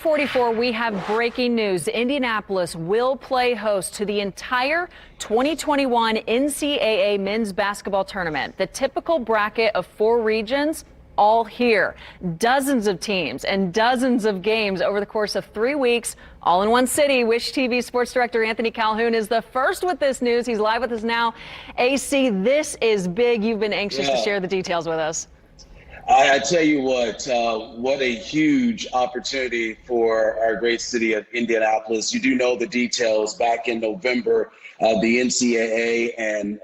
44, we have breaking news. Indianapolis will play host to the entire 2021 NCAA men's basketball tournament. The typical bracket of 4 regions, all here. Dozens of teams and dozens of games over the course of 3 weeks, all in one city. Wish TV sports director Anthony Calhoun is the first with this news. He's live with us now. AC, this is big. You've been anxious to share the details with us. I tell you what a huge opportunity for our great city of Indianapolis. You do know the details. Back in November, the NCAA and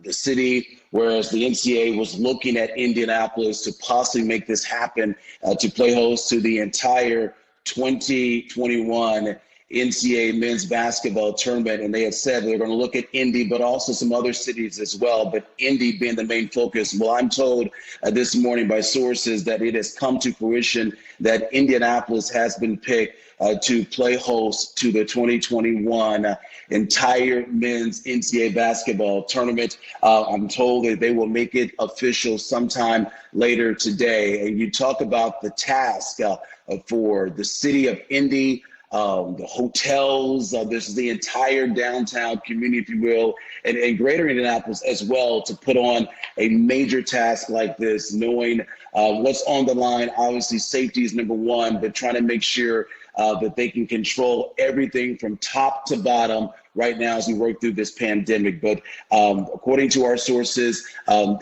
the city, whereas the NCAA was looking at Indianapolis to possibly make this happen, to play host to the entire 2021 NCAA men's basketball tournament. And they had said they're going to look at Indy, but also some other cities as well, but Indy being the main focus. Well, I'm told this morning by sources that it has come to fruition that Indianapolis has been picked to play host to the 2021 entire men's NCAA basketball tournament. I'm told that they will make it official sometime later today. And you talk about the task for the city of Indy, the hotels, this is the entire downtown community, if you will, and greater Indianapolis as well, to put on a major task like this, knowing what's on the line. Obviously, safety is number one, but trying to make sure that they can control everything from top to bottom right now as we work through this pandemic. But according to our sources,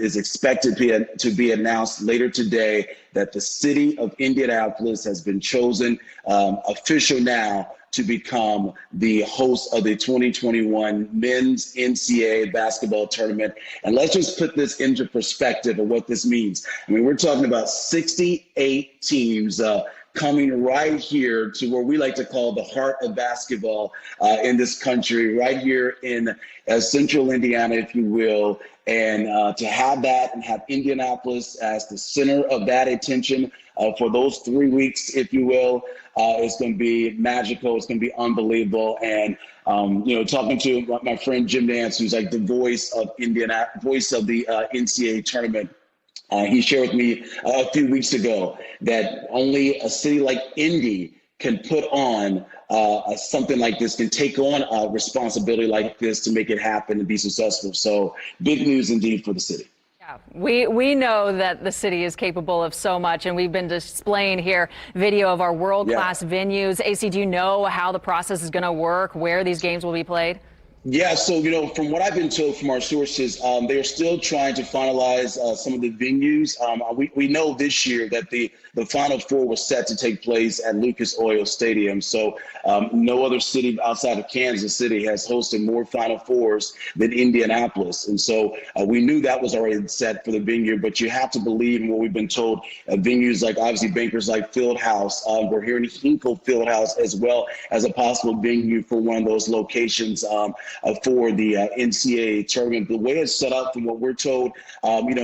is expected to be announced later today that the city of Indianapolis has been chosen official now to become the host of the 2021 men's NCAA basketball tournament. And let's just put this into perspective of what this means. I mean, we're talking about 68 teams coming right here to where we like to call the heart of basketball in this country, right here in central Indiana, if you will. And to have that and have Indianapolis as the center of that attention for those 3 weeks, if you will, it's going to be magical. It's going to be unbelievable. And, talking to my friend Jim Nance, who's like the voice of the NCAA tournament, he shared with me a few weeks ago that only a city like Indy can put on something like this, can take on a responsibility like this to make it happen and be successful. So big news indeed for the city. Yeah, we know that the city is capable of so much, and we've been displaying here video of our world-class venues. AC, do you know how the process is going to work, where these games will be played? Yeah, so, from what I've been told from our sources, they're still trying to finalize some of the venues. We know this year that the Final Four was set to take place at Lucas Oil Stadium. So no other city outside of Kansas City has hosted more Final Fours than Indianapolis. And so we knew that was already set for the venue, but you have to believe in what we've been told. Venues like, obviously, Bankers like Fieldhouse. We're hearing Hinkle Fieldhouse as well as a possible venue for one of those locations for the NCAA tournament. The way it's set up, from what we're told,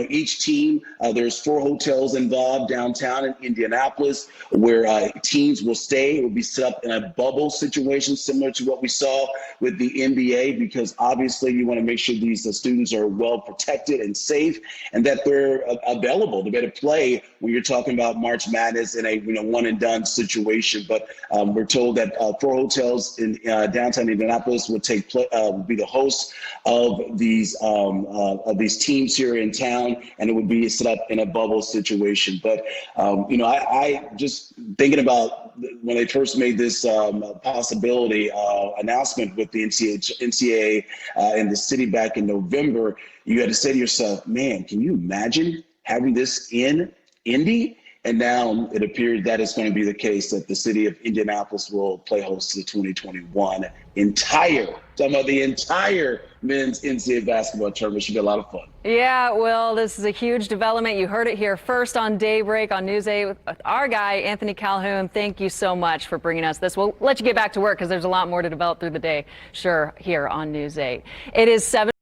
each team, there's 4 hotels involved downtown in Indianapolis where teams will stay. It will be set up in a bubble situation similar to what we saw with the NBA, because obviously you want to make sure these students are well protected and safe, and that they're available to be able to play when you're talking about March Madness in a one and done situation. But we're told that 4 hotels in downtown Indianapolis will be the host of these teams here in town, and it would be set up in a bubble situation. But I just thinking about when they first made this possibility announcement with the NCAA and the city back in November, you had to say to yourself, man, can you imagine having this in Indy? And now it appears that it's going to be the case, that the city of Indianapolis will play host to the 2021 talking about the entire men's NCAA basketball tournament. Should be a lot of fun. Yeah, well, this is a huge development. You heard it here first on Daybreak on News 8 with our guy, Anthony Calhoun. Thank you so much for bringing us this. We'll let you get back to work because there's a lot more to develop through the day, sure, here on News 8. It is 7.